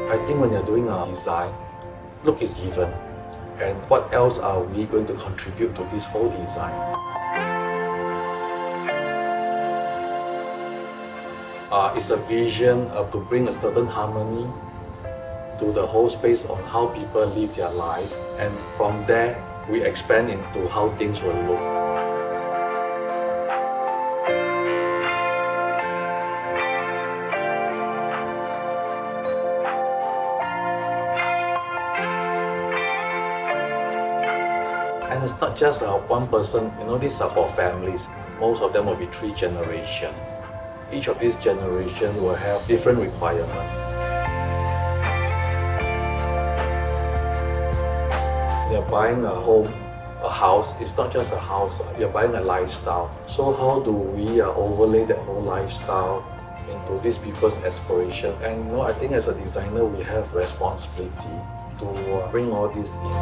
I think when you're doing a design, look is given. And what else are we going to contribute to this whole design? It's a vision to bring a certain harmony to the whole space on how people live their life. And from there, we expand into how things will look. And it's not just one person, these are for families. Most of them will be 3 generations. Each of these generations will have different requirements. They're buying a home, a house. It's not just a house, you're buying a lifestyle. So how do we overlay that whole lifestyle into these people's aspiration? And I think as a designer, we have responsibility to bring all this in.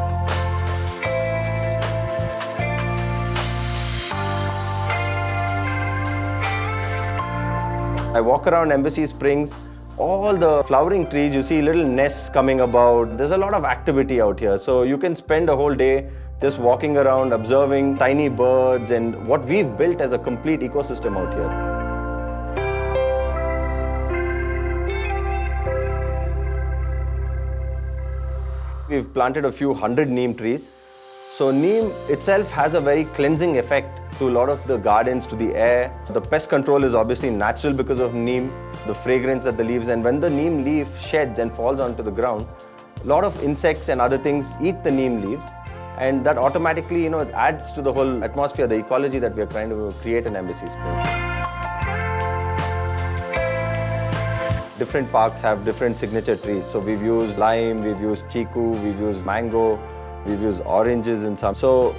I walk around Embassy Springs, all the flowering trees, you see little nests coming about. There's a lot of activity out here. So you can spend a whole day just walking around, observing tiny birds and what we've built as a complete ecosystem out here. We've planted a few hundred neem trees. So neem itself has a very cleansing effect to a lot of the gardens, to the air. The pest control is obviously natural because of neem, the fragrance that the leaves, and when the neem leaf sheds and falls onto the ground, a lot of insects and other things eat the neem leaves, and that automatically, it adds to the whole atmosphere, the ecology that we are trying to create in Embassy Springs. Different parks have different signature trees. So we've used lime, we've used chiku, we've used mango, we've used oranges in some. So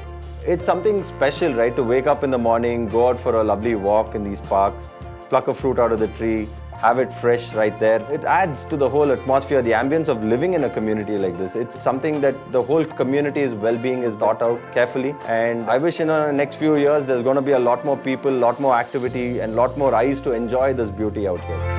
it's something special, right? To wake up in the morning, go out for a lovely walk in these parks, pluck a fruit out of the tree, have it fresh right there. It adds to the whole atmosphere, the ambience of living in a community like this. It's something that the whole community's well-being is thought out carefully. And I wish in the next few years, there's going to be a lot more people, a lot more activity, and a lot more eyes to enjoy this beauty out here.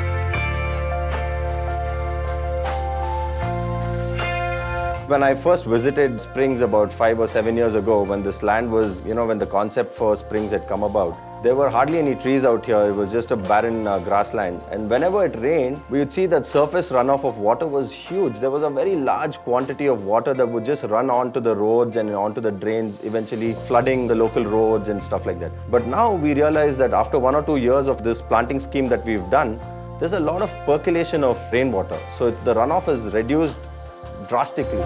When I first visited Springs about 5 or 7 years ago, when this land was, when the concept for Springs had come about, there were hardly any trees out here. It was just a barren grassland. And whenever it rained, we would see that surface runoff of water was huge. There was a very large quantity of water that would just run onto the roads and onto the drains, eventually flooding the local roads and stuff like that. But now we realize that after 1 or 2 years of this planting scheme that we've done, there's a lot of percolation of rainwater. So the runoff is reduced drastically.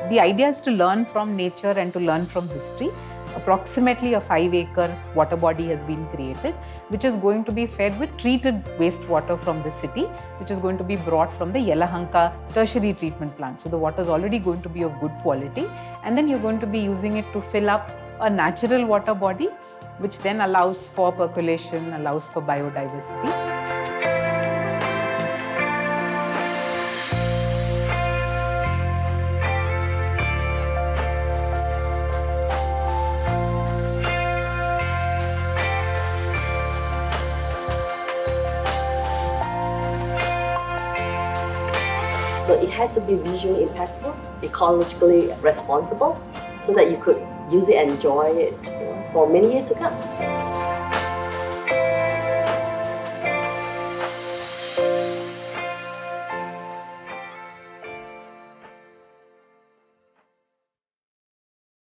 The idea is to learn from nature and to learn from history. Approximately a 5-acre water body has been created, which is going to be fed with treated wastewater from the city, which is going to be brought from the Yelahanka tertiary treatment plant. So the water is already going to be of good quality, and then you're going to be using it to fill up a natural water body, which then allows for percolation, allows for biodiversity. So it has to be visually impactful, ecologically responsible, so that you could use it and enjoy it for many years to come.